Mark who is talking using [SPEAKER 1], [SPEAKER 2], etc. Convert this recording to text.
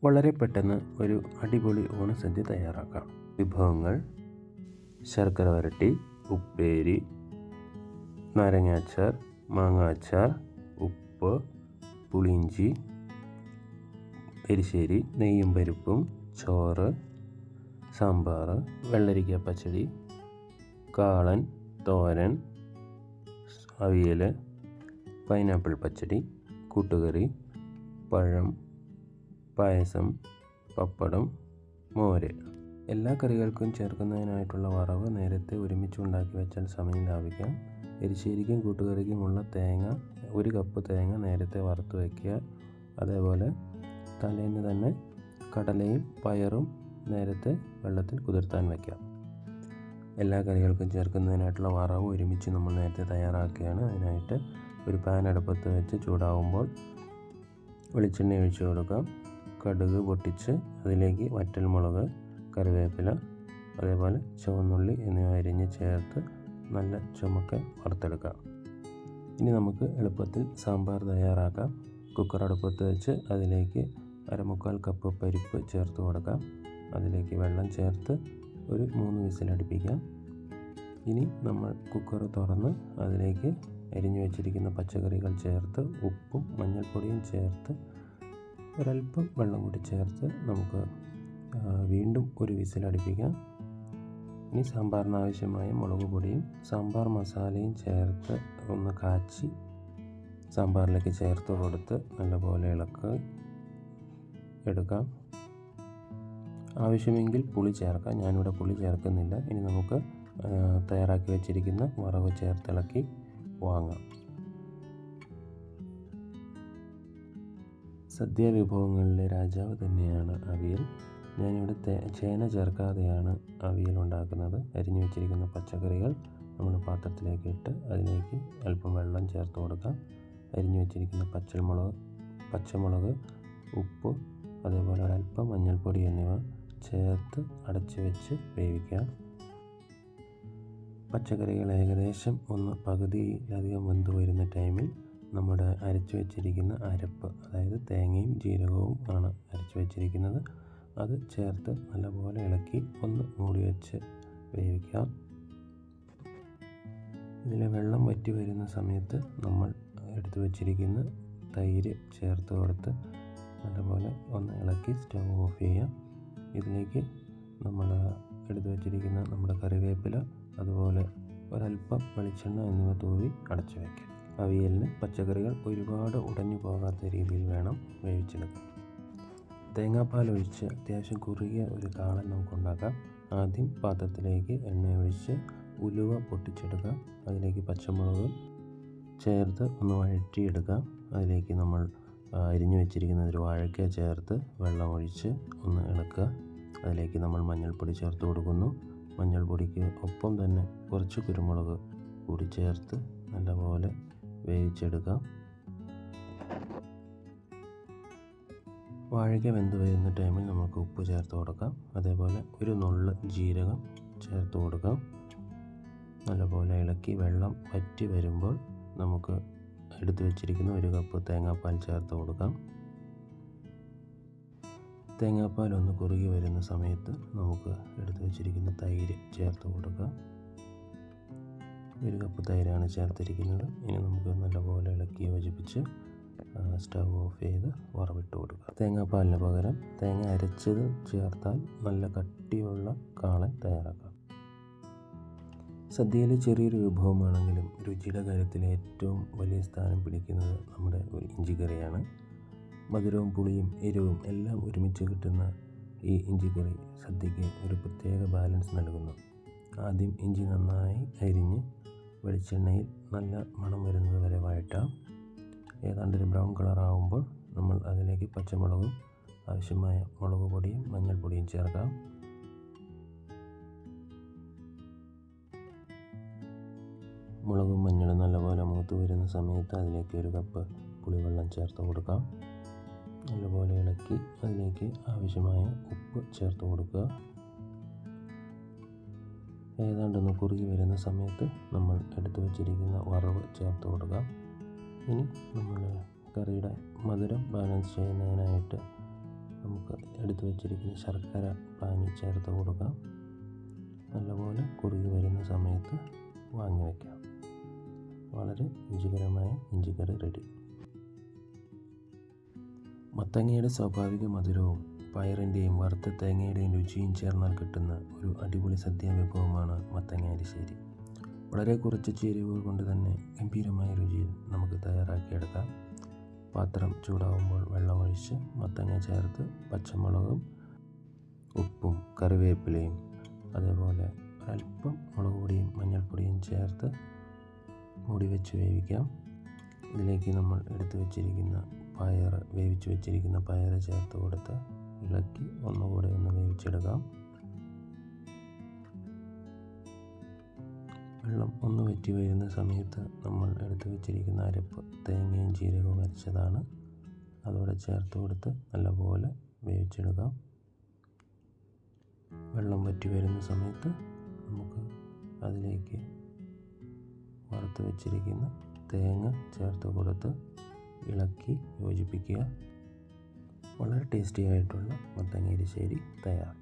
[SPEAKER 1] വളരെ പെട്ടെന്ന് ഒരു അടിപൊളി ഓണസദ്യ തയ്യാറാക്കാം. വിഭവങ്ങൾ: ശർക്കര വരട്ടി, ഉപ്പേരി, നാരങ്ങാച്ചാർ, മാങ്ങാച്ചാർ, ഉപ്പ്, പുളിയിഞ്ചി, എരിശ്ശേരി, നെയ്യും പരിപ്പും, ചോറ്, സാമ്പാർ, വെള്ളരിക്ക പച്ചടി, കാളൻ, തോരൻ, അവിയൽ, പൈനാപ്പിൾ പച്ചടി, കൂട്ടുകറി, പഴം, പായസം, പപ്പടം, മോര്. എല്ലാ കറികൾക്കും ചേർക്കുന്നതിനായിട്ടുള്ള വറവ് നേരത്തെ ഒരുമിച്ച് ഉണ്ടാക്കി വെച്ചാൽ സമയം ലാഭിക്കാം. എരിശ്ശേരിക്കും കൂട്ടുകറിക്കുമുള്ള തേങ്ങ, 1 കപ്പ് തേങ്ങ നേരത്തെ വറുത്ത് വയ്ക്കുക. അതേപോലെ തലേന്ന് തന്നെ കടലയും പയറും നേരത്തെ വെള്ളത്തിൽ കുതിർത്താൻ വയ്ക്കാം. എല്ലാ കറികൾക്കും ചേർക്കുന്നതിനായിട്ടുള്ള വറവ് ഒരുമിച്ച് നമ്മൾ നേരത്തെ തയ്യാറാക്കുകയാണ്. അതിനായിട്ട് ഒരു പാൻ അടുപ്പത്ത് വെച്ച് ചൂടാവുമ്പോൾ വെളിച്ചെണ്ണ ഒഴിച്ച് കൊടുക്കാം. കടുക് പൊട്ടിച്ച് അതിലേക്ക് വറ്റൽമുളക്, കറിവേപ്പില, അതേപോലെ ചുവന്നുള്ളി എന്നിവ അരിഞ്ഞ് ചേർത്ത് നല്ല ചുമക്കെ വറുത്തെടുക്കാം. ഇനി നമുക്ക് എളുപ്പത്തിൽ സാമ്പാർ തയ്യാറാക്കാം. കുക്കർ അടുപ്പത്ത് വെച്ച് അതിലേക്ക് 1/4 കപ്പ് പരിപ്പ് ചേർത്ത് കൊടുക്കാം. അതിലേക്ക് വെള്ളം ചേർത്ത് ഒരു 3 വിസിൽ അടുപ്പിക്കാം. ഇനി നമ്മൾ കുക്കർ തുറന്ന് അതിലേക്ക് അരിഞ്ഞു വെച്ചിരിക്കുന്ന പച്ചക്കറികൾ ചേർത്ത് ഉപ്പും മഞ്ഞൾപ്പൊടിയും ചേർത്ത് ഒരല്പം വെള്ളം കൂടി ചേർത്ത് നമുക്ക് വീണ്ടും ഒരു വിസിൽ അടുപ്പിക്കാം. ഇനി സാമ്പാറിന് ആവശ്യമായ മുളക് പൊടിയും സാമ്പാർ മസാലയും ചേർത്ത് ഒന്ന് കാച്ചി സാമ്പാറിലേക്ക് ചേർത്ത് കൊടുത്ത് നല്ലപോലെ ഇളക്കി എടുക്കാം. ആവശ്യമെങ്കിൽ പുളി ചേർക്കാം. ഞാനിവിടെ പുളി ചേർക്കുന്നില്ല. ഇനി നമുക്ക് തയ്യാറാക്കി വെച്ചിരിക്കുന്ന വറവ് ചേർത്തിളക്കി വാങ്ങാം. സദ്യ വിഭവങ്ങളിലെ രാജാവ് തന്നെയാണ് അവിയൽ. ഞാനിവിടെ ചേന ചേർക്കാതെയാണ് അവിയൽ ഉണ്ടാക്കുന്നത്. അരിഞ്ഞു വെച്ചിരിക്കുന്ന പച്ചക്കറികൾ നമ്മൾ പാത്രത്തിലേക്ക് ഇട്ട് അതിലേക്ക് അല്പം വെള്ളം ചേർത്ത് കൊടുക്കാം. അരിഞ്ഞു വെച്ചിരിക്കുന്ന പച്ചമുളക്, ഉപ്പ്, അതേപോലെ ഒരല്പം മഞ്ഞൾപ്പൊടി എന്നിവ ചേർത്ത് അടച്ചു വെച്ച് വേവിക്കാം. പച്ചക്കറികൾ ഏകദേശം ഒന്ന് പകുതിയിലധികം വെന്ത് വരുന്ന ടൈമിൽ നമ്മുടെ അരച്ചു വെച്ചിരിക്കുന്ന അരപ്പ്, അതായത് തേങ്ങയും ജീരകവും ആണ് അരച്ചു വെച്ചിരിക്കുന്നത്, അത് ചേർത്ത് നല്ലപോലെ ഇളക്കി ഒന്ന് മൂടി വെച്ച് വേവിക്കാം. ഇതിലെ വെള്ളം വറ്റി വരുന്ന സമയത്ത് നമ്മൾ എടുത്തു വെച്ചിരിക്കുന്ന തൈര് ചേർത്ത് കൊടുത്ത് നല്ലപോലെ ഒന്ന് ഇളക്കി സ്റ്റവ് ഓഫ് ചെയ്യാം. ഇതിലേക്ക് നമ്മൾ എടുത്തു വെച്ചിരിക്കുന്ന നമ്മുടെ കറിവേപ്പില, അതുപോലെ ഒരല്പം വെളിച്ചെണ്ണ എന്നിവ തൂവി അടച്ചു വയ്ക്കാം. അവിയലിന് പച്ചക്കറികൾ ഒരുപാട് ഉടഞ്ഞു പോകാത്ത രീതിയിൽ വേണം വേവിച്ചെടുക്കാൻ. തേങ്ങാപ്പാൽ ഒഴിച്ച് അത്യാവശ്യം കുറുകിയ ഒരു കാളൻ നമുക്കുണ്ടാക്കാം. ആദ്യം പാത്രത്തിലേക്ക് എണ്ണ ഒഴിച്ച് ഉലുവ പൊട്ടിച്ചെടുക്കാം. അതിലേക്ക് പച്ചമുളക് ചേർത്ത് ഒന്ന് വഴറ്റിയെടുക്കാം. അതിലേക്ക് നമ്മൾ അരിഞ്ഞു വെച്ചിരിക്കുന്ന ഒരു വാഴയ്ക്ക ചേർത്ത് വെള്ളം ഒഴിച്ച് ഒന്ന് ഇളക്കുക. അതിലേക്ക് നമ്മൾ മഞ്ഞൾപ്പൊടി ചേർത്ത് കൊടുക്കുന്നു. മഞ്ഞൾപ്പൊടിക്ക് ഒപ്പം തന്നെ കുറച്ച് കുരുമുളക് കൂടി ചേർത്ത് നല്ലപോലെ വേവിച്ചെടുക്കാം. വാഴയ്ക്ക വെന്ത് വരുന്ന ടൈമിൽ നമുക്ക് ഉപ്പ് ചേർത്ത് കൊടുക്കാം. അതേപോലെ ഒരു നുള്ള് ജീരകം ചേർത്ത് കൊടുക്കാം. നല്ലപോലെ ഇളക്കി വെള്ളം വറ്റി വരുമ്പോൾ നമുക്ക് എടുത്തു വെച്ചിരിക്കുന്ന 1 കപ്പ് തേങ്ങാപ്പാൽ ചേർത്ത് കൊടുക്കാം. തേങ്ങാപ്പാൽ ഒന്ന് കുറുകി വരുന്ന സമയത്ത് നമുക്ക് എടുത്തു വെച്ചിരിക്കുന്ന തൈര് ചേർത്ത് കൊടുക്കാം. 1 കപ്പ് തൈരാണ് ചേർത്തിരിക്കുന്നത്. ഇനി നമുക്ക് നല്ലപോലെ ഇളക്കി യോജിപ്പിച്ച് സ്റ്റവ് ഓഫ് ചെയ്ത് വറവിട്ട് കൊടുക്കുക. തേങ്ങാപ്പാലിന് പകരം തേങ്ങ അരച്ചത് ചേർത്താൽ നല്ല കട്ടിയുള്ള കാളൻ തയ്യാറാക്കാം. സദ്യയിലെ ചെറിയൊരു വിഭവമാണെങ്കിലും രുചിയുടെ കാര്യത്തിൽ ഏറ്റവും വലിയ സ്ഥാനം പിടിക്കുന്നത് നമ്മുടെ ഇഞ്ചിക്കറിയാണ്. മധുരവും പുളിയും എരിവും എല്ലാം ഒരുമിച്ച് കിട്ടുന്ന ഈ ഇഞ്ചിക്കറി സദ്യയ്ക്ക് ഒരു പ്രത്യേക ബാലൻസ് നൽകുന്നു. ആദ്യം ഇഞ്ചി നന്നായി അരിഞ്ഞ് വെളിച്ചെണ്ണയിൽ നല്ല മണം വരുന്നത് വരെ വഴറ്റാം. ഏതാണ്ടൊരു ബ്രൗൺ കളറാകുമ്പോൾ നമ്മൾ അതിലേക്ക് പച്ചമുളകും ആവശ്യമായ മുളക് പൊടിയും മഞ്ഞൾപ്പൊടിയും ചേർക്കാം. മുളകും മഞ്ഞളും നല്ലപോലെ മൂത്ത് വരുന്ന സമയത്ത് അതിലേക്ക് 1 കപ്പ് പുളിവെള്ളം ചേർത്ത് കൊടുക്കാം. നല്ലപോലെ ഇളക്കി അതിലേക്ക് ആവശ്യമായ ഉപ്പ് ചേർത്ത് കൊടുക്കുക. ഏതാണ്ടൊന്ന് കുറുകി വരുന്ന സമയത്ത് നമ്മൾ എടുത്തു വച്ചിരിക്കുന്ന വറവ് ചേർത്ത് കൊടുക്കാം. ഇനി നമ്മൾ കറിയുടെ മധുരം ബാലൻസ് ചെയ്യുന്നതിനായിട്ട് നമുക്ക് എടുത്തു വച്ചിരിക്കുന്ന ശർക്കര പാനി ചേർത്ത് കൊടുക്കാം. നല്ലപോലെ കുറുകി വരുന്ന സമയത്ത് വാങ്ങി വയ്ക്കാം. വളരെ രുചികരമായ ഇഞ്ചിക്കറി റെഡി. മത്തങ്ങയുടെ സ്വാഭാവിക മധുരവും പയറിൻ്റെയും വറുത്ത തേങ്ങയുടെയും രുചിയും ചേർന്നാൽ കിട്ടുന്ന ഒരു അടിപൊളി സദ്യ വിഭവമാണ് മത്തങ്ങ എരിശ്ശേരി. വളരെ കുറച്ച് ചേരുവകൾ കൊണ്ട് തന്നെ ഗംഭീരമായ രുചിയിൽ നമുക്ക് തയ്യാറാക്കിയെടുക്കാം. പാത്രം ചൂടാവുമ്പോൾ വെള്ളമൊഴിച്ച് മത്തങ്ങ ചേർത്ത് പച്ചമുളകും ഉപ്പും കറിവേപ്പിലയും അതേപോലെ അല്പം മുളക് പൊടിയും മഞ്ഞൾപ്പൊടിയും ചേർത്ത് മൂടി വെച്ച് വേവിക്കാം. ഇതിലേക്ക് നമ്മൾ വേവിച്ച് വെച്ചിരിക്കുന്ന പയർ ചേർത്ത് കൊടുത്ത് ഇളക്കി ഒന്നുകൂടെ ഒന്ന് വേവിച്ചെടുക്കാം. വെള്ളം ഒന്ന് വറ്റി വരുന്ന സമയത്ത് നമ്മൾ എടുത്തു വെച്ചിരിക്കുന്ന അരപ്പ് തേങ്ങയും ജീരകവും അരച്ചതാണ്, അതോടെ ചേർത്ത് കൊടുത്ത് നല്ലപോലെ വേവിച്ചെടുക്കാം. വെള്ളം വറ്റി വരുന്ന സമയത്ത് നമുക്ക് അതിലേക്ക് വറുത്ത് വെച്ചിരിക്കുന്ന തേങ്ങ ചേർത്ത് കൊടുത്ത് ഇളക്കി യോജിപ്പിക്കുക. വളരെ ടേസ്റ്റി ആയിട്ടുള്ള മത്തങ്ങ എരിശ്ശേരി തയ്യാർ.